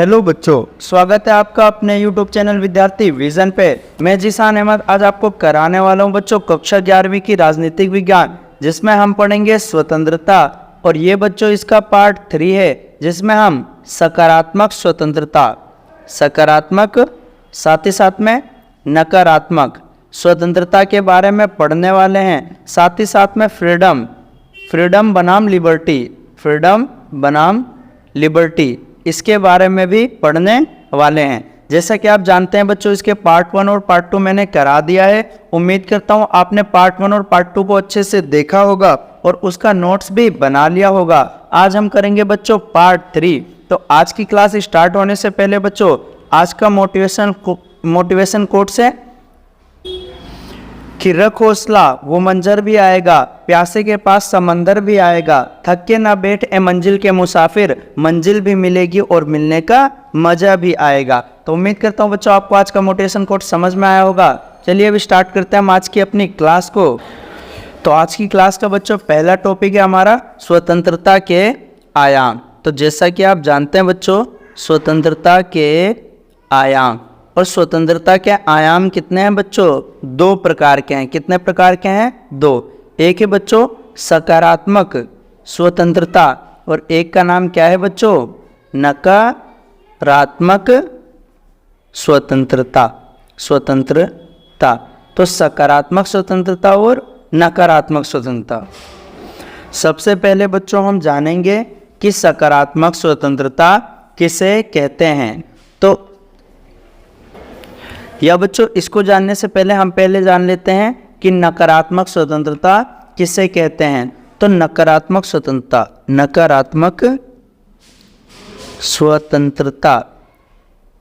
Hello बच्चों, स्वागत है आपका अपने यूट्यूब चैनल विद्यार्थी विजन पे। मैं जीशान अहमद आज आपको कराने वाला हूं बच्चों कक्षा 11वीं की राजनीतिक विज्ञान, जिसमें हम पढ़ेंगे स्वतंत्रता। और ये बच्चों इसका पार्ट 3 है, जिसमें हम सकारात्मक स्वतंत्रता, सकारात्मक साथ ही साथ में नकारात्मक स्वतंत्रता के बारे में पढ़ने वाले हैं। साथ ही साथ में फ्रीडम, फ्रीडम बनाम लिबर्टी, फ्रीडम बनाम लिबर्टी, इसके बारे में भी पढ़ने वाले हैं। जैसा कि आप जानते हैं बच्चों, इसके पार्ट 1 और पार्ट 2 मैंने करा दिया है। उम्मीद करता हूं आपने पार्ट 1 और पार्ट 2 को अच्छे से देखा होगा और उसका नोट्स भी बना लिया होगा। आज हम करेंगे बच्चों पार्ट 3। तो आज की क्लास स्टार्ट होने से पहले बच्चों आज का मोटिवेशन कोट्स है कि रख हौसला वो मंजर भी आएगा, प्यासे के पास समंदर भी आएगा, थक के ना बैठ ए मंजिल के मुसाफिर, मंजिल भी मिलेगी और मिलने का मजा भी आएगा। तो उम्मीद करता हूँ बच्चों आपको आज का मोटिवेशन कोट समझ में आया होगा। चलिए अभी स्टार्ट करते हैं हम आज की अपनी क्लास को। तो आज की क्लास का बच्चों पहला टॉपिक है हमारा स्वतंत्रता के आयाम। तो जैसा कि आप जानते हैं बच्चों, स्वतंत्रता के आयाम, और स्वतंत्रता के आयाम कितने हैं बच्चों? 2 प्रकार के हैं। कितने प्रकार के हैं? 2। एक है बच्चों सकारात्मक स्वतंत्रता और एक का नाम क्या है बच्चों? नकारात्मक स्वतंत्रता। स्वतंत्रता तो सकारात्मक स्वतंत्रता और नकारात्मक स्वतंत्रता। सबसे पहले बच्चों हम जानेंगे कि सकारात्मक स्वतंत्रता किसे कहते हैं। तो या बच्चों इसको जानने से पहले हम पहले जान लेते हैं कि नकारात्मक स्वतंत्रता किसे कहते हैं। तो नकारात्मक स्वतंत्रता, नकारात्मक स्वतंत्रता,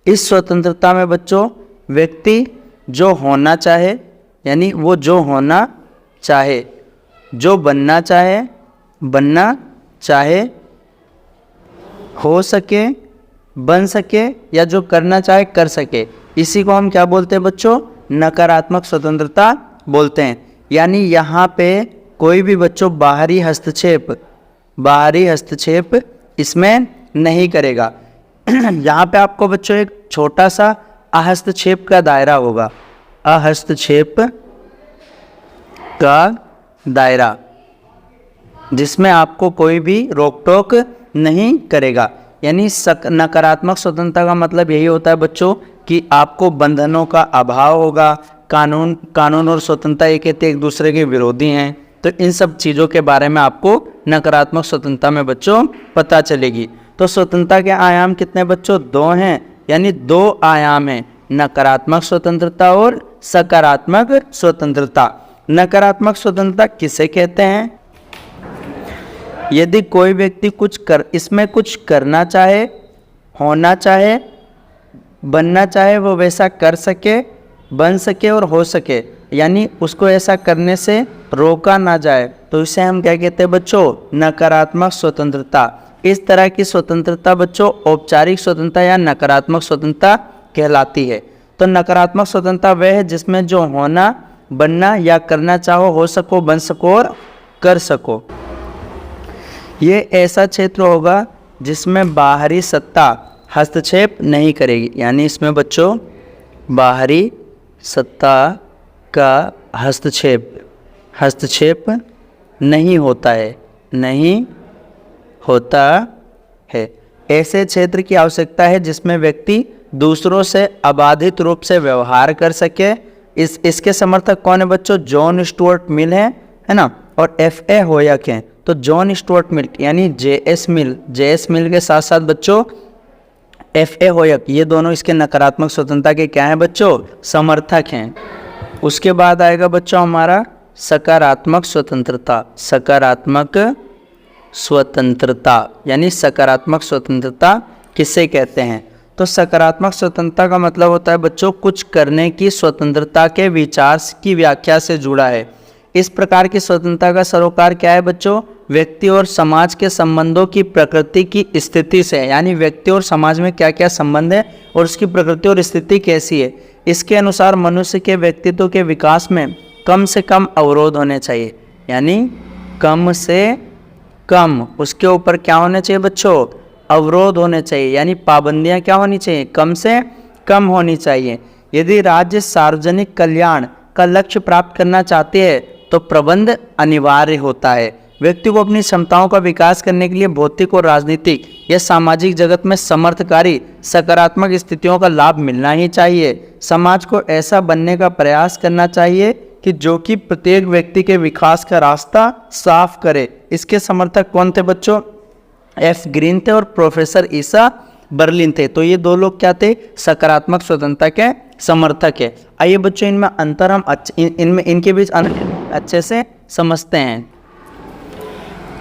इस स्वतंत्रता में बच्चों व्यक्ति जो होना चाहे, यानी वो जो होना चाहे, जो बनना चाहे, हो सके, बन सके, या जो करना चाहे कर सके, इसी को हम क्या बोलते हैं बच्चों? नकारात्मक स्वतंत्रता बोलते हैं। यानी यहाँ पे कोई भी बच्चों बाहरी हस्तक्षेप इसमें नहीं करेगा। यहाँ पे आपको बच्चों एक छोटा सा अहस्तक्षेप का दायरा होगा, अहस्तक्षेप का दायरा, जिसमें आपको कोई भी रोक टोक नहीं करेगा। यानी नकारात्मक स्वतंत्रता का मतलब यही होता है बच्चों कि आपको बंधनों का अभाव होगा। कानून और स्वतंत्रता ये कहते एक दूसरे के विरोधी हैं। तो इन सब चीज़ों के बारे में आपको नकारात्मक स्वतंत्रता में बच्चों पता चलेगी। तो स्वतंत्रता के आयाम कितने बच्चों? 2 हैं, यानी 2 आयाम हैं, नकारात्मक स्वतंत्रता और सकारात्मक स्वतंत्रता। नकारात्मक स्वतंत्रता किसे कहते हैं? यदि कोई व्यक्ति इसमें कुछ करना चाहे, होना चाहे, बनना चाहे, वो वैसा कर सके, बन सके और हो सके, यानी उसको ऐसा करने से रोका ना जाए, तो इसे हम क्या कहते हैं बच्चों? नकारात्मक स्वतंत्रता। इस तरह की स्वतंत्रता बच्चों औपचारिक स्वतंत्रता या नकारात्मक स्वतंत्रता कहलाती है। तो नकारात्मक स्वतंत्रता वह है जिसमें जो होना, बनना या करना चाहो, हो सको, बन सको और कर सको। ये ऐसा क्षेत्र होगा जिसमें बाहरी सत्ता हस्तक्षेप नहीं करेगी। यानी इसमें बच्चों बाहरी सत्ता का हस्तक्षेप नहीं होता है। ऐसे क्षेत्र की आवश्यकता है जिसमें व्यक्ति दूसरों से अबाधित रूप से व्यवहार कर सके। इसके समर्थक कौन है बच्चों? जॉन स्टुअर्ट मिल है ना, और F.A. होयक हैं। तो जॉन स्टुअर्ट मिल यानी J.S. मिल के साथ साथ बच्चों F.A. होयक, ये दोनों इसके नकारात्मक स्वतंत्रता के क्या हैं बच्चों? समर्थक हैं। उसके बाद आएगा बच्चों हमारा सकारात्मक स्वतंत्रता। सकारात्मक स्वतंत्रता यानी सकारात्मक स्वतंत्रता किसे कहते हैं? तो सकारात्मक स्वतंत्रता का मतलब होता है बच्चों कुछ करने की स्वतंत्रता के विचार की व्याख्या से जुड़ा है। इस प्रकार की स्वतंत्रता का सरोकार क्या है बच्चों? व्यक्ति और समाज के संबंधों की प्रकृति की स्थिति से, यानी व्यक्ति और समाज में क्या क्या संबंध है और उसकी प्रकृति और स्थिति कैसी है, इसके अनुसार मनुष्य के व्यक्तित्व के विकास में कम से कम अवरोध होने चाहिए। यानी कम से कम उसके ऊपर क्या होने चाहिए बच्चों? अवरोध होने चाहिए, यानी पाबंदियां क्या होनी चाहिए, कम से कम होनी चाहिए। यदि राज्य सार्वजनिक कल्याण का लक्ष्य प्राप्त करना चाहते हैं तो प्रबंध अनिवार्य होता है। व्यक्ति को अपनी क्षमताओं का विकास करने के लिए भौतिक और राजनीतिक या सामाजिक जगत में समर्थकारी सकारात्मक स्थितियों का लाभ मिलना ही चाहिए। समाज को ऐसा बनने का प्रयास करना चाहिए कि जो कि प्रत्येक व्यक्ति के विकास का रास्ता साफ करे। इसके समर्थक कौन थे बच्चों, एफ ग्रीन थे और प्रोफेसर ईसा बर्लिन थे। तो ये दो लोग क्या थे, सकारात्मक स्वतंत्रता के समर्थक है। आइए बच्चों इनमें अंतर हम इनके बीच अच्छे से समझते हैं।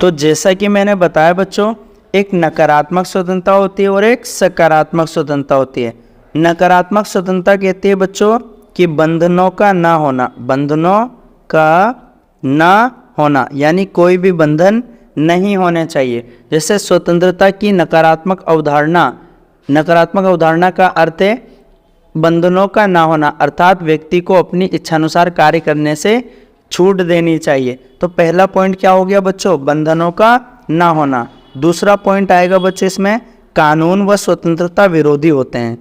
तो जैसा कि मैंने बताया बच्चों, एक नकारात्मक स्वतंत्रता होती है और एक सकारात्मक स्वतंत्रता होती है। नकारात्मक स्वतंत्रता कहती है बच्चों कि बंधनों का ना होना, बंधनों का ना होना, यानी कोई भी बंधन नहीं होने चाहिए। जैसे स्वतंत्रता की नकारात्मक अवधारणा का अर्थ है बंधनों का ना होना, अर्थात व्यक्ति को अपनी इच्छानुसार कार्य करने से छूट देनी चाहिए। तो पहला पॉइंट क्या हो गया बच्चों, बंधनों का ना होना। दूसरा पॉइंट आएगा बच्चों इसमें, कानून व स्वतंत्रता विरोधी होते हैं।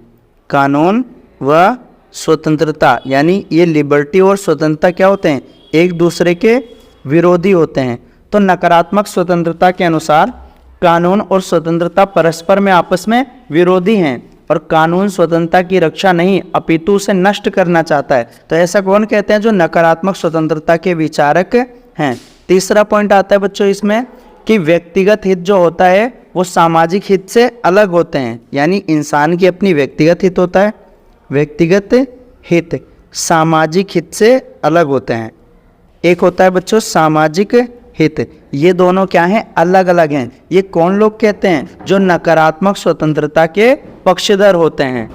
कानून व स्वतंत्रता यानी ये लिबर्टी और स्वतंत्रता क्या होते हैं, एक दूसरे के विरोधी होते हैं। तो नकारात्मक स्वतंत्रता के अनुसार कानून और स्वतंत्रता परस्पर में आपस में विरोधी हैं और कानून स्वतंत्रता की रक्षा नहीं अपितु उसे नष्ट करना चाहता है। तो ऐसा कौन कहते हैं, जो नकारात्मक स्वतंत्रता के विचारक हैं। तीसरा पॉइंट आता है बच्चों इसमें कि व्यक्तिगत हित जो होता है वो सामाजिक हित से अलग होते हैं। यानी इंसान की अपनी व्यक्तिगत हित होता है, व्यक्तिगत हित सामाजिक हित से अलग होते हैं। एक होता है बच्चों सामाजिक हित, ये दोनों क्या हैं, अलग अलग हैं। ये कौन लोग कहते हैं, जो नकारात्मक स्वतंत्रता के पक्षधर होते हैं।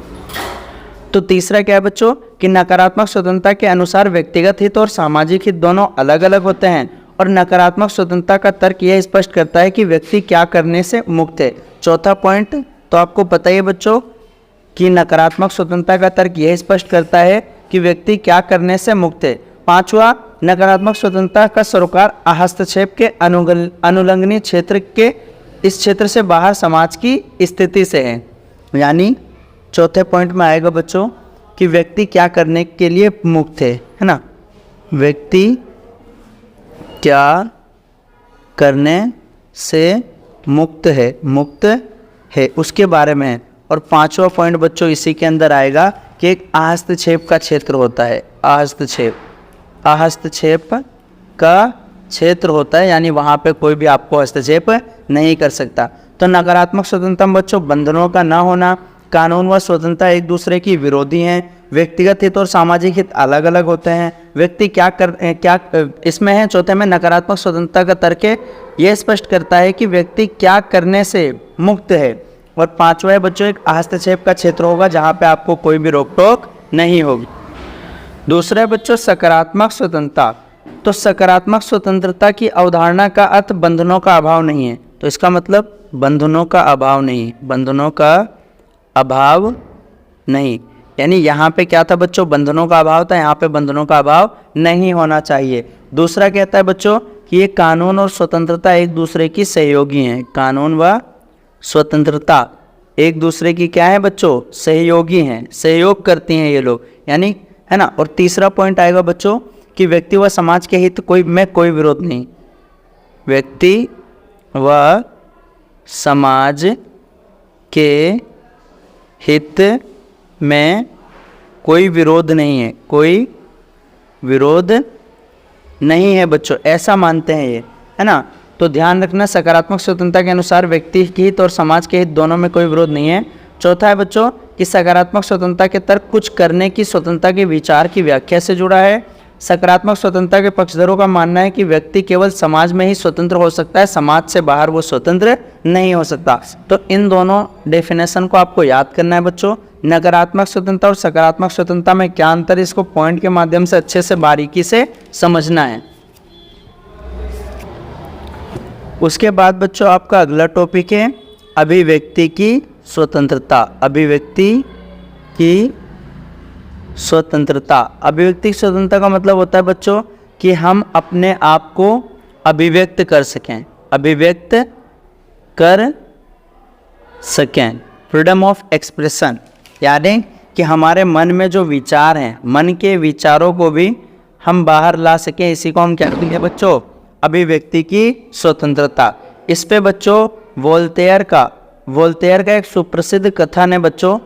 तो तीसरा क्या है बच्चों कि नकारात्मक स्वतंत्रता के अनुसार व्यक्तिगत हित और सामाजिक हित दोनों अलग अलग होते हैं और नकारात्मक स्वतंत्रता का तर्क यह स्पष्ट करता है कि व्यक्ति क्या करने से मुक्त है। चौथा पॉइंट तो आपको पता ही है बच्चों कि नकारात्मक स्वतंत्रता का तर्क यह स्पष्ट करता है कि व्यक्ति क्या करने से मुक्त है। पांचवा, नकारात्मक स्वतंत्रता का सरोकार हस्तक्षेप के अनुलंघनीय क्षेत्र के इस क्षेत्र से बाहर समाज की स्थिति से है। यानी चौथे पॉइंट में आएगा बच्चों कि व्यक्ति क्या करने के लिए मुक्त है ना, व्यक्ति क्या करने से मुक्त है उसके बारे में है। और पांचवा पॉइंट बच्चों इसी के अंदर आएगा कि एक हस्तक्षेप का क्षेत्र होता है, हस्तक्षेप का क्षेत्र होता है, यानी वहाँ पे कोई भी आपको हस्तक्षेप नहीं कर सकता। तो नकारात्मक स्वतंत्रता बच्चों बंधनों का ना होना, कानून व स्वतंत्रता एक दूसरे की विरोधी हैं, व्यक्तिगत हित और सामाजिक हित अलग अलग होते हैं। व्यक्ति क्या इसमें है। चौथे में नकारात्मक स्वतंत्रता का तर्क यह स्पष्ट करता है कि व्यक्ति क्या करने से मुक्त है। और पांचवा है बच्चों एक हस्तक्षेप का क्षेत्र होगा जहाँ पे आपको कोई भी रोक टोक नहीं होगी। दूसरा है बच्चों सकारात्मक स्वतंत्रता। तो सकारात्मक स्वतंत्रता की अवधारणा का अर्थ बंधनों का अभाव नहीं है। तो इसका मतलब बंधनों का अभाव नहीं, बंधनों का अभाव नहीं, यानी यहाँ पे क्या था बच्चों, बंधनों का अभाव था, यहाँ पे बंधनों का अभाव नहीं होना चाहिए। दूसरा कहता है बच्चों कि ये कानून और स्वतंत्रता एक दूसरे की सहयोगी हैं। कानून व स्वतंत्रता एक दूसरे की क्या है बच्चों, सहयोगी हैं, सहयोग करती हैं ये लोग, यानी है ना। और तीसरा पॉइंट आएगा बच्चों कि व्यक्ति व समाज के हित में कोई विरोध नहीं, व्यक्ति व समाज के हित में कोई विरोध नहीं है, कोई विरोध नहीं है बच्चों, ऐसा मानते हैं ये, है ना। तो ध्यान रखना सकारात्मक स्वतंत्रता के अनुसार व्यक्ति के हित और समाज के हित दोनों में कोई विरोध नहीं है। चौथा है बच्चों कि सकारात्मक स्वतंत्रता के तर्क कुछ करने की स्वतंत्रता के विचार की व्याख्या से जुड़ा है। सकारात्मक स्वतंत्रता के पक्षधरों का मानना है कि व्यक्ति केवल समाज में ही स्वतंत्र हो सकता है, समाज से बाहर वो स्वतंत्र नहीं हो सकता। तो इन दोनों डेफिनेशन को आपको याद करना है बच्चों। नकारात्मक स्वतंत्रता और सकारात्मक स्वतंत्रता में क्या अंतर है, इसको पॉइंट के माध्यम से अच्छे से बारीकी से समझना है। उसके बाद बच्चों आपका अगला टॉपिक है अभिव्यक्ति की स्वतंत्रता। अभिव्यक्ति की स्वतंत्रता। अभिव्यक्ति की स्वतंत्रता का मतलब होता है बच्चों कि हम अपने आप को अभिव्यक्त कर सकें, अभिव्यक्त कर सकें। फ्रीडम ऑफ एक्सप्रेशन यानी कि हमारे मन में जो विचार हैं, मन के विचारों को भी हम बाहर ला सकें, इसी को हम क्या कहते हैं बच्चों? अभिव्यक्ति की स्वतंत्रता। इस पे बच्चों वोल्टेयर का एक सुप्रसिद्ध कथन है बच्चों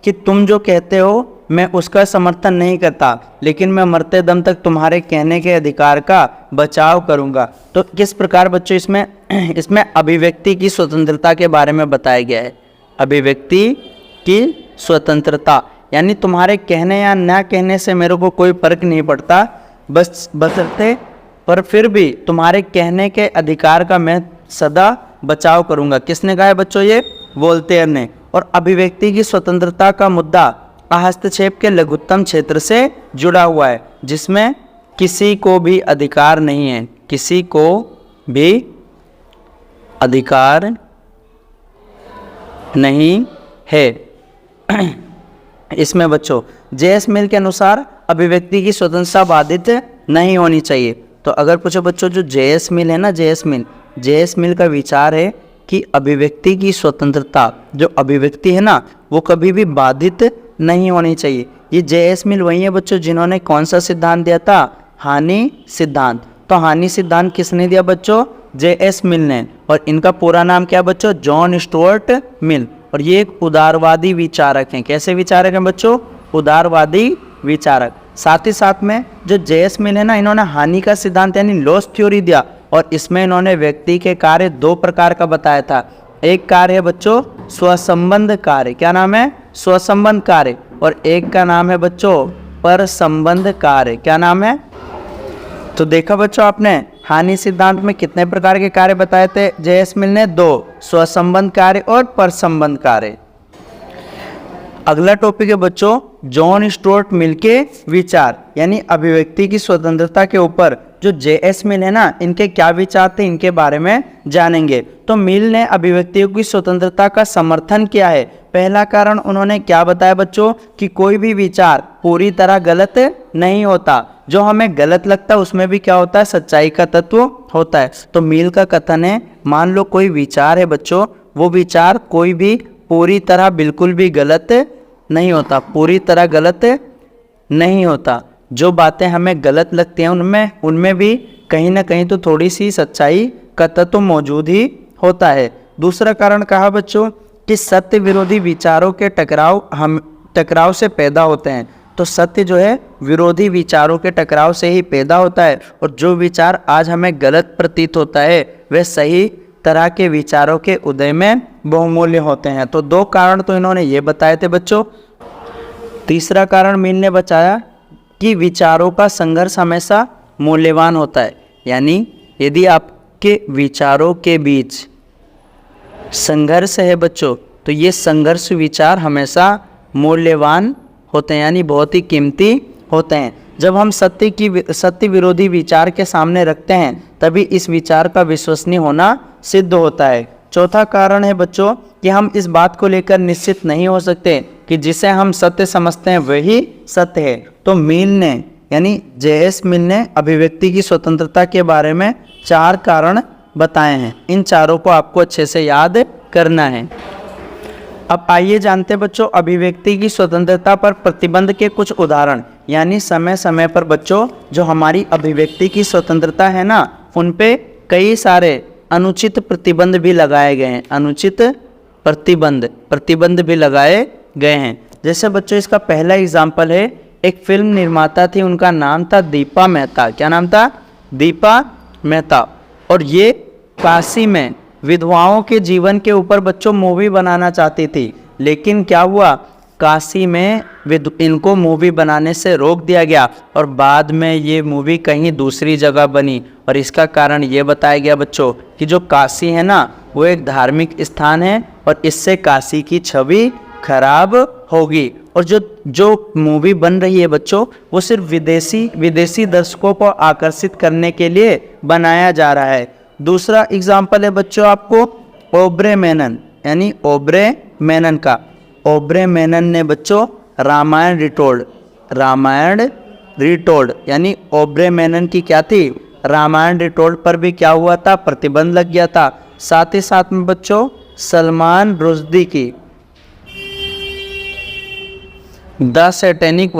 कि तुम जो कहते हो मैं उसका समर्थन नहीं करता, लेकिन मैं मरते दम तक तुम्हारे कहने के अधिकार का बचाव करूंगा। तो किस प्रकार बच्चों इसमें अभिव्यक्ति की स्वतंत्रता के बारे में बताया गया है। अभिव्यक्ति की स्वतंत्रता यानी तुम्हारे कहने या ना कहने से मेरे को कोई फर्क नहीं पड़ता, बशर्ते पर फिर भी तुम्हारे कहने के अधिकार का मैं सदा बचाव करूंगा। किसने कहा है बच्चों? ये वोल्टेयर ने। और अभिव्यक्ति की स्वतंत्रता का मुद्दा हस्तक्षेप के लघुत्तम क्षेत्र से जुड़ा हुआ है, जिसमें किसी को भी अधिकार नहीं है, किसी को भी अधिकार नहीं है। इसमें बच्चों जे.एस. मिल के अनुसार अभिव्यक्ति की स्वतंत्रता बाधित नहीं होनी चाहिए। तो अगर पूछो बच्चों जो जे.एस. मिल है ना, जे.एस. मिल का विचार है कि अभिव्यक्ति की स्वतंत्रता, जो अभिव्यक्ति है ना, वो कभी भी बाधित नहीं होनी चाहिए। ये जे.एस. मिल वही है बच्चों जिन्होंने कौन सा सिद्धांत दिया था? हानि सिद्धांत। तो हानि सिद्धांत किसने दिया बच्चों? जे.एस. मिल ने। और इनका पूरा नाम क्या है बच्चों? John Stuart Mill. और ये एक उदारवादी विचारक हैं। कैसे विचारक हैं बच्चों? उदारवादी विचारक। साथ ही साथ में जो जे.एस. मिल है ना, इन्होंने हानि का सिद्धांत यानी लॉस थ्योरी दिया, और इसमें इन्होंने व्यक्ति के कार्य दो प्रकार का बताया था। एक कार्य है बच्चों स्वसंबंध कार्य, क्या नाम है? स्वसंबंध कार्य। और एक का नाम है बच्चों पर संबंध कार्य, क्या नाम है? तो देखा बच्चों आपने हानि सिद्धांत में कितने प्रकार के कार्य बताए थे जे.एस. मिल ने? दो, स्वसंबंध कार्य और पर संबंध कार्य। अगला टॉपिक है बच्चों जॉन स्टुअर्ट मिल के विचार, यानी अभिव्यक्ति की स्वतंत्रता के ऊपर जो जे.एस. मिल है ना, इनके क्या विचार थे इनके बारे में जानेंगे। तो मिल ने अभिव्यक्तियों की स्वतंत्रता का समर्थन किया है। पहला कारण उन्होंने क्या बताया बच्चों कि कोई भी विचार पूरी तरह गलत नहीं होता, जो हमें गलत लगता है उसमें भी क्या होता है? सच्चाई का तत्व होता है। तो मिल का कथन है मान लो कोई विचार है बच्चों, वो विचार कोई भी पूरी तरह बिल्कुल भी गलत नहीं होता, पूरी तरह गलत नहीं होता। जो बातें हमें गलत लगती हैं उनमें भी कहीं ना कहीं तो थोड़ी सी सच्चाई का तत्व मौजूद ही होता है। दूसरा कारण कहा बच्चों कि सत्य विरोधी विचारों के टकराव से पैदा होते हैं। तो सत्य जो है विरोधी विचारों के टकराव से ही पैदा होता है, और जो विचार आज हमें गलत प्रतीत होता है वह सही तरह के विचारों के उदय में बहुमूल्य होते हैं। तो दो कारण तो इन्होंने ये बताए थे बच्चों। तीसरा कारण मिल ने बताया कि विचारों का संघर्ष हमेशा मूल्यवान होता है, यानी यदि आपके विचारों के बीच संघर्ष है बच्चों, तो ये संघर्ष विचार हमेशा मूल्यवान होते हैं, यानी बहुत ही कीमती होते हैं। जब हम सत्य विरोधी विचार के सामने रखते हैं तभी इस विचार का विश्वसनीय होना सिद्ध होता है। चौथा कारण है बच्चों कि हम इस बात को लेकर निश्चित नहीं हो सकते कि जिसे हम सत्य समझते हैं वही सत्य है। तो मिल ने यानी जे.एस. मिल ने अभिव्यक्ति की स्वतंत्रता के बारे में 4 कारण बताए हैं। इन चारों को आपको अच्छे से याद करना है। अब आइए जानते हैं बच्चों अभिव्यक्ति की स्वतंत्रता पर प्रतिबंध के कुछ उदाहरण, यानी समय समय पर बच्चों जो हमारी अभिव्यक्ति की स्वतंत्रता है ना, उन पे कई सारे अनुचित प्रतिबंध भी लगाए गए हैं। अनुचित प्रतिबंध भी लगाए गए हैं। जैसे बच्चों इसका पहला एग्जाम्पल है, एक फिल्म निर्माता थी, उनका नाम था दीपा मेहता। क्या नाम था? दीपा मेहता। और ये काशी में विधवाओं के जीवन के ऊपर बच्चों मूवी बनाना चाहती थी, लेकिन क्या हुआ, काशी में इनको मूवी बनाने से रोक दिया गया और बाद में ये मूवी कहीं दूसरी जगह बनी। और इसका कारण ये बताया गया बच्चों कि जो काशी है ना, वो एक धार्मिक स्थान है और इससे काशी की छवि खराब होगी। और जो मूवी बन रही है बच्चों, वो सिर्फ विदेशी दर्शकों को आकर्षित करने के लिए बनाया जा रहा है। दूसरा एग्जाम्पल है बच्चों आपको ओब्रे मेनन, यानी ओब्रे मेनन का। ओब्रे मेनन ने बच्चों रामायण रिटोल्ड यानी ओब्रे मेनन की क्या थी, रामायण रिटोल्ड पर भी क्या हुआ था, प्रतिबंध लग गया था। साथ ही साथ में बच्चों सलमान रुश्दी की द सैटेनिक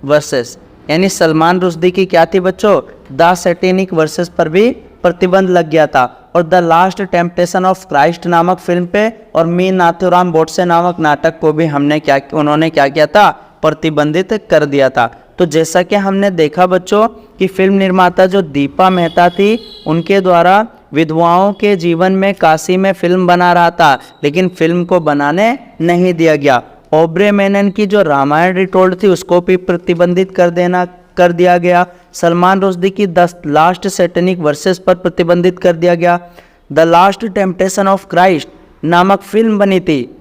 वर्सेस यानी सलमान रुश्दी की क्या थी बच्चों, द सैटेनिक वर्सेस पर भी प्रतिबंध लग गया था। और the last temptation of Christ नामक फिल्म पे और मी नाथुराम गोडसे नामक नाटक को भी उन्होंने क्या किया था, प्रतिबंधित कर दिया था। तो जैसा कि हमने देखा बच्चों कि फिल्म निर्माता जो दीपा मेहता थी, उनके द्वारा विधवाओं के जीवन में काशी में फिल्म बना रहा था, लेकिन फिल्म को बनाने नहीं दिया गया। ओब्रे मेनन की जो रामायण रिटोल्ड थी उसको भी प्रतिबंधित कर दिया गया। सलमान रुश्दी की द लास्ट सैटेनिक वर्सेस पर प्रतिबंधित कर दिया गया। The last temptation of Christ नामक फिल्म बनी थी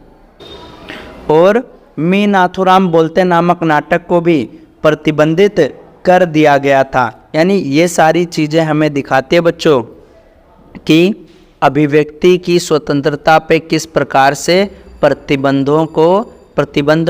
और मी नाथुराम बोलते नामक नाटक को भी प्रतिबंधित कर दिया गया था। यानी ये सारी चीज़ें हमें दिखाती है बच्चों कि अभिव्यक्ति की स्वतंत्रता पे किस प्रकार से प्रतिबंध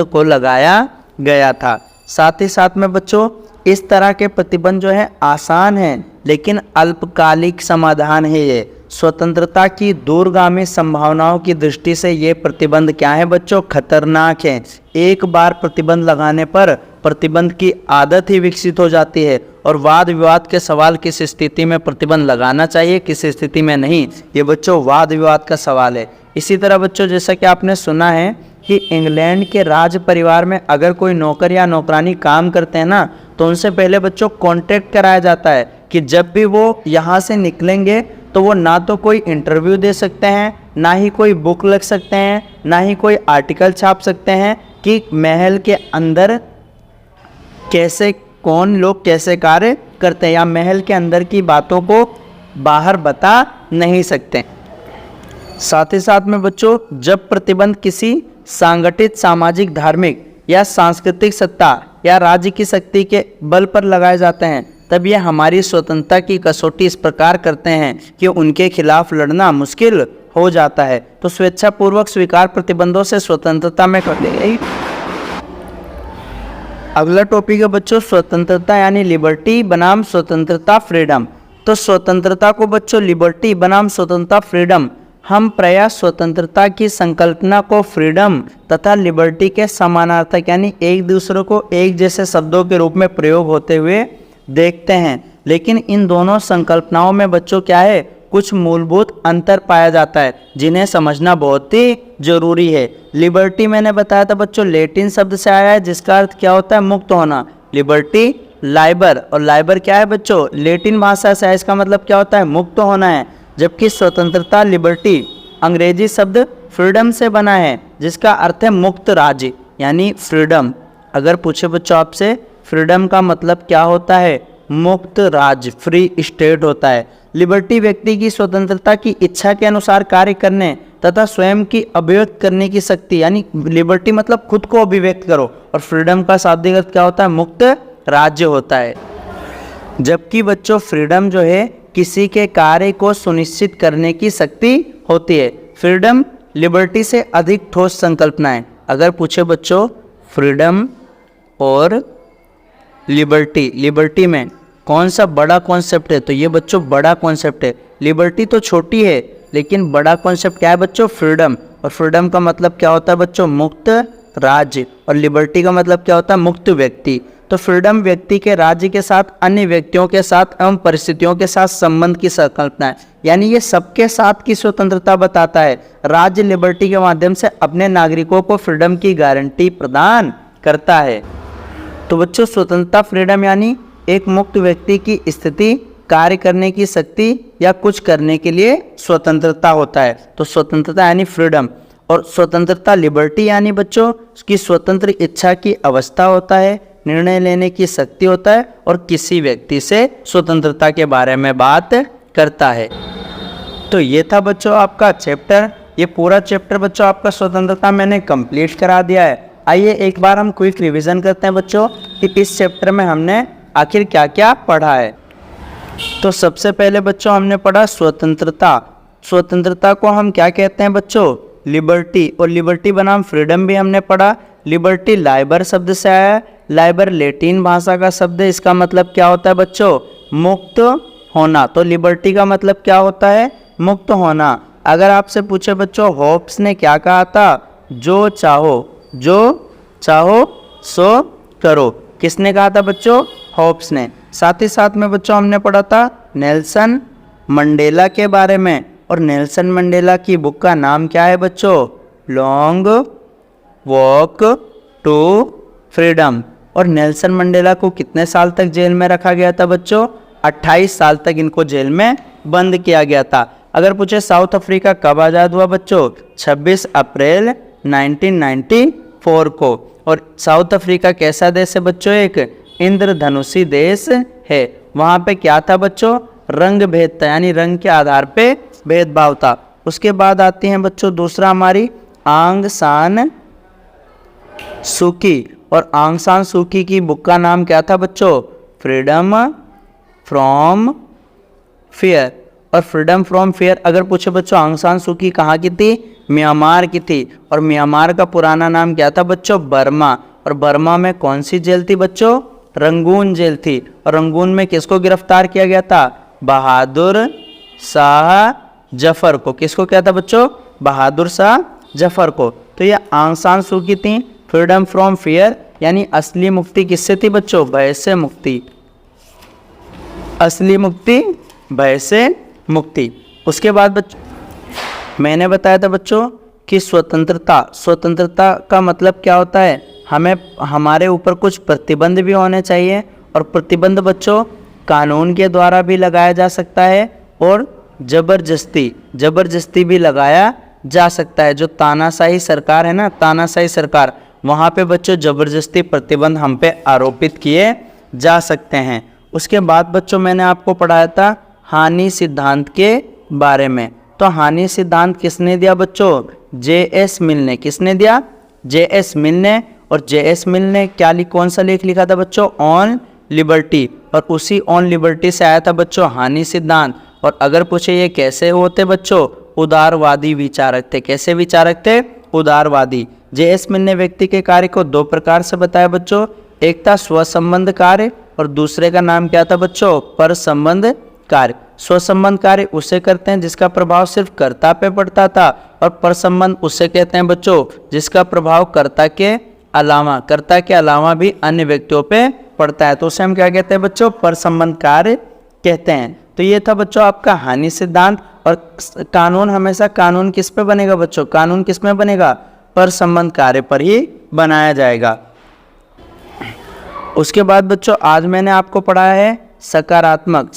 को लगाया गया था। साथ ही साथ में बच्चों इस तरह के प्रतिबंध जो है आसान है लेकिन अल्पकालिक समाधान है। ये स्वतंत्रता की दूरगामी संभावनाओं की दृष्टि से ये प्रतिबंध क्या है बच्चों, खतरनाक है। एक बार प्रतिबंध लगाने पर प्रतिबंध की आदत ही विकसित हो जाती है और वाद विवाद के सवाल किस स्थिति में प्रतिबंध लगाना चाहिए, किस स्थिति में नहीं, ये बच्चों वाद विवाद का सवाल है। इसी तरह बच्चों जैसा कि आपने सुना है कि इंग्लैंड के राज परिवार में अगर कोई नौकर या नौकरानी काम करते हैं ना, तो उनसे पहले बच्चों कॉन्टेक्ट कराया जाता है कि जब भी वो यहाँ से निकलेंगे तो वो ना तो कोई इंटरव्यू दे सकते हैं, ना ही कोई बुक लिख सकते हैं, ना ही कोई आर्टिकल छाप सकते हैं कि महल के अंदर कौन लोग कैसे कार्य करते हैं, या महल के अंदर की बातों को बाहर बता नहीं सकते। साथ ही साथ में बच्चों जब प्रतिबंध किसी संगठित सामाजिक, धार्मिक या सांस्कृतिक सत्ता या राज्य की शक्ति के बल पर लगाए जाते हैं, तब ये हमारी स्वतंत्रता की कसौटी इस प्रकार करते हैं कि उनके खिलाफ लड़ना मुश्किल हो जाता है। तो स्वेच्छापूर्वक स्वीकार प्रतिबंधों से स्वतंत्रता में कटौती। अगला टॉपिक है बच्चों स्वतंत्रता यानी लिबर्टी बनाम स्वतंत्रता, फ्रीडम। तो स्वतंत्रता को बच्चों लिबर्टी बनाम स्वतंत्रता, फ्रीडम, हम प्रायः स्वतंत्रता की संकल्पना को फ्रीडम तथा लिबर्टी के समानार्थक यानी एक दूसरे को एक जैसे शब्दों के रूप में प्रयोग होते हुए देखते हैं। लेकिन इन दोनों संकल्पनाओं में बच्चों क्या है, कुछ मूलभूत अंतर पाया जाता है जिन्हें समझना बहुत ही जरूरी है। लिबर्टी मैंने बताया था बच्चों लैटिन शब्द से आया है जिसका अर्थ क्या होता है, मुक्त होना। लिबर्टी लाइबर, और लाइबर क्या है बच्चों, लैटिन भाषा से है, इसका मतलब क्या होता है, मुक्त होना है। जबकि स्वतंत्रता लिबर्टी अंग्रेजी शब्द फ्रीडम से बना है जिसका अर्थ है मुक्त राज्य यानी फ्रीडम। अगर पूछे बच्चों आपसे फ्रीडम का मतलब क्या होता है, मुक्त राज्य, फ्री स्टेट होता है। लिबर्टी व्यक्ति की स्वतंत्रता की इच्छा के अनुसार कार्य करने तथा स्वयं की अभिव्यक्त करने की शक्ति, यानी लिबर्टी मतलब खुद को अभिव्यक्त करो, और फ्रीडम का शाब्दिक अर्थ क्या होता है, मुक्त राज्य होता है। जबकि बच्चों फ्रीडम जो है किसी के कार्य को सुनिश्चित करने की शक्ति होती है। फ्रीडम लिबर्टी से अधिक ठोस संकल्पना है। अगर पूछे बच्चों फ्रीडम और लिबर्टी में कौन सा बड़ा कॉन्सेप्ट है, तो ये बच्चों बड़ा कॉन्सेप्ट है। लिबर्टी तो छोटी है लेकिन बड़ा कॉन्सेप्ट क्या है बच्चों, फ्रीडम। और फ्रीडम का मतलब क्या होता है बच्चों, मुक्त राज्य, और लिबर्टी का मतलब क्या होता है, मुक्त व्यक्ति। तो फ्रीडम व्यक्ति के राज्य के साथ, अन्य व्यक्तियों के साथ एवं परिस्थितियों के साथ संबंध की संकल्पना है, यानी ये सबके साथ की स्वतंत्रता बताता है। राज्य लिबर्टी के माध्यम से अपने नागरिकों को फ्रीडम की गारंटी प्रदान करता है। तो बच्चों स्वतंत्रता, फ्रीडम यानी एक मुक्त व्यक्ति की स्थिति, कार्य करने की शक्ति या कुछ करने के लिए स्वतंत्रता होता है। तो स्वतंत्रता यानी फ्रीडम, और स्वतंत्रता लिबर्टी यानी बच्चों उसकी स्वतंत्र इच्छा की अवस्था होता है, निर्णय लेने की शक्ति होता है और किसी व्यक्ति से स्वतंत्रता के बारे में बात करता है। तो ये था बच्चों आपका चैप्टर। ये पूरा चैप्टर बच्चों आपका स्वतंत्रता मैंने कंप्लीट करा दिया है। आइए एक बार हम क्विक रिवीजन करते हैं बच्चों कि इस चैप्टर में हमने आखिर क्या क्या पढ़ा है। तो सबसे पहले बच्चों हमने पढ़ा स्वतंत्रता। स्वतंत्रता को हम क्या कहते हैं बच्चों, लिबर्टी, और लिबर्टी बनाम फ्रीडम भी हमने पढ़ा। लिबर्टी लाइबर शब्द से आया है। लाइबर लैटिन भाषा का शब्द है, इसका मतलब क्या होता है बच्चों, मुक्त होना। तो लिबर्टी का मतलब क्या होता है, मुक्त होना। अगर आपसे पूछे बच्चों होब्स ने क्या कहा था, जो चाहो सो करो, किसने कहा था बच्चों, होब्स ने। साथ ही साथ में बच्चों हमने पढ़ा था नेल्सन मंडेला के बारे में, और नेल्सन मंडेला की बुक का नाम क्या है बच्चों, लॉन्ग वॉक टू फ्रीडम। और नेल्सन मंडेला को कितने साल तक जेल में रखा गया था बच्चों, 28 साल तक इनको जेल में बंद किया गया था। अगर पूछे साउथ अफ्रीका कब आज़ाद हुआ बच्चों, 26 अप्रैल 1994 को। और साउथ अफ्रीका कैसा देश है बच्चों, एक इंद्रधनुषी देश है। वहाँ पे क्या था बच्चों, रंग भेद था, यानी रंग के आधार पे भेदभाव था। उसके बाद आती हैं बच्चों दूसरा हमारी आंग सान सूकी, और आंग सान सूकी की बुक का नाम क्या था बच्चों, फ्रीडम फ्रॉम फियर। और फ्रीडम फ्रॉम फियर अगर पूछे बच्चों आंग सान सूकी कहाँ की थी, म्यांमार की थी। और म्यांमार का पुराना नाम क्या था बच्चों, बर्मा। और बर्मा में कौन सी जेल थी बच्चों, रंगून जेल थी। और रंगून में किसको गिरफ्तार किया गया था, बहादुर शाह जफर को। किसको क्या था बच्चों, बहादुर शाह जफर को। तो ये आंग सान सूकी थी। फ्रीडम फ्रॉम फियर यानी असली मुक्ति किससे थी बच्चों, भय से मुक्ति, असली मुक्ति भय से मुक्ति। उसके बाद बच्चों मैंने बताया था बच्चों कि स्वतंत्रता का मतलब क्या होता है, हमें हमारे ऊपर कुछ प्रतिबंध भी होने चाहिए। और प्रतिबंध बच्चों कानून के द्वारा भी लगाया जा सकता है, और जबरदस्ती भी लगाया जा सकता है। जो तानाशाही सरकार है ना, तानाशाही सरकार, वहाँ पे बच्चों जबरदस्ती प्रतिबंध हम पे आरोपित किए जा सकते हैं। उसके बाद बच्चों मैंने आपको पढ़ाया था हानि सिद्धांत के बारे में। तो हानि सिद्धांत किसने दिया बच्चों, J.S. मिल ने। किसने दिया, J.S. मिल ने। और J.S. मिल ने कौन सा लेख लिखा था बच्चों, ऑन लिबर्टी। और उसी ऑन लिबर्टी से आया था बच्चों हानि सिद्धांत। और अगर पूछे ये कैसे होते बच्चों, उदारवादी विचारक थे। कैसे विचारक थे, उदारवादी। J.S. मिल ने व्यक्ति के कार्य को दो प्रकार से बताया बच्चों, एक था स्वसंबंध कार्य और दूसरे का नाम क्या था बच्चों, पर संबंध कार्य। स्वसंबंध कार्य उसे करते हैं जिसका प्रभाव सिर्फ कर्ता पे पड़ता था, और पर संबंध उसे कहते हैं बच्चों जिसका प्रभाव कर्ता के अलावा भी अन्य व्यक्तियों पे पड़ता है। तो उसे हम क्या कहते हैं बच्चों, पर संबंध कार्य कहते हैं। तो ये था बच्चों आपका हानि सिद्धांत। और कानून हमेशा कानून किस पे बनेगा बच्चों, कानून किस में बनेगा, पर संबंध कार्य पर ही बनाया जाएगा। उसके बाद बच्चों आज मैंने आपको पढ़ाया है सकारात्मक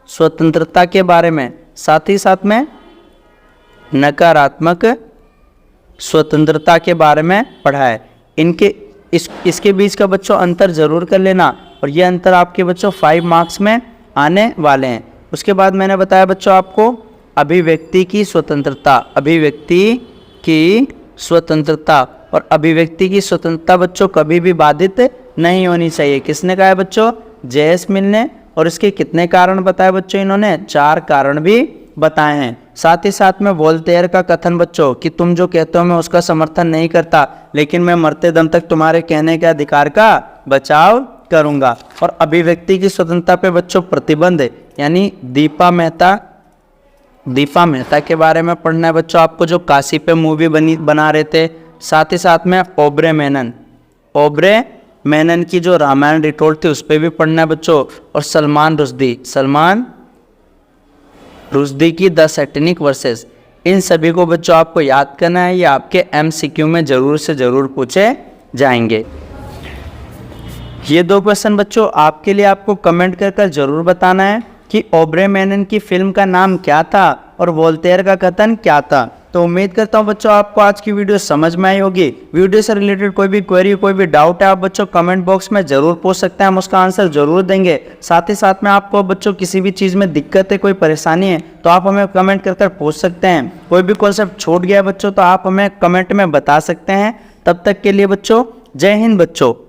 स्वतंत्रता के बारे में, साथ ही साथ में नकारात्मक स्वतंत्रता के बारे में पढ़ा है। इसके बीच का बच्चों अंतर जरूर कर लेना, और ये अंतर आपके बच्चों 5 मार्क्स में आने वाले हैं। उसके बाद मैंने बताया बच्चों आपको अभिव्यक्ति की स्वतंत्रता, और अभिव्यक्ति की स्वतंत्रता बच्चों कभी भी बाधित नहीं होनी चाहिए। किसने कहा है बच्चों, J.S. मिल ने। और इसके कितने कारण बताए बच्चों, इन्होंने 4 कारण भी बताए हैं। साथ ही साथ में वोल्टेयर का कथन बच्चों कि तुम जो कहते हो मैं उसका समर्थन नहीं करता, लेकिन मैं मरते दम तक तुम्हारे कहने के अधिकार का बचाव करूंगा। और अभिव्यक्ति की स्वतंत्रता पे बच्चों प्रतिबंध यानी दीपा मेहता के बारे में पढ़ना है बच्चों आपको, जो काशी पे मूवी बना रहे थे। साथ ही साथ में ओब्रे मेनन की जो रामायण रिटोल्ड थी उस पर भी पढ़ना है बच्चों। और सलमान रुश्दी की द सैटेनिक वर्सेस, इन सभी को बच्चों आपको याद करना है। ये आपके MCQ में जरूर से जरूर पूछे जाएंगे। ये 2 क्वेश्चन बच्चों आपके लिए आपको कमेंट कर जरूर बताना है कि ओब्रे मेनन की फिल्म का नाम क्या था और वोल्टेयर का कथन क्या था। तो उम्मीद करता हूँ बच्चों आपको आज की वीडियो समझ में आई होगी। वीडियो से रिलेटेड कोई भी क्वेरी, कोई भी डाउट है आप बच्चों कमेंट बॉक्स में जरूर पूछ सकते हैं, हम उसका आंसर जरूर देंगे। साथ ही साथ में आपको बच्चों किसी भी चीज़ में दिक्कत है, कोई परेशानी है तो आप हमें कमेंट कर पूछ सकते हैं। कोई भी कॉन्सेप्ट छूट गया बच्चों तो आप हमें कमेंट में बता सकते हैं। तब तक के लिए बच्चों जय हिंद बच्चों।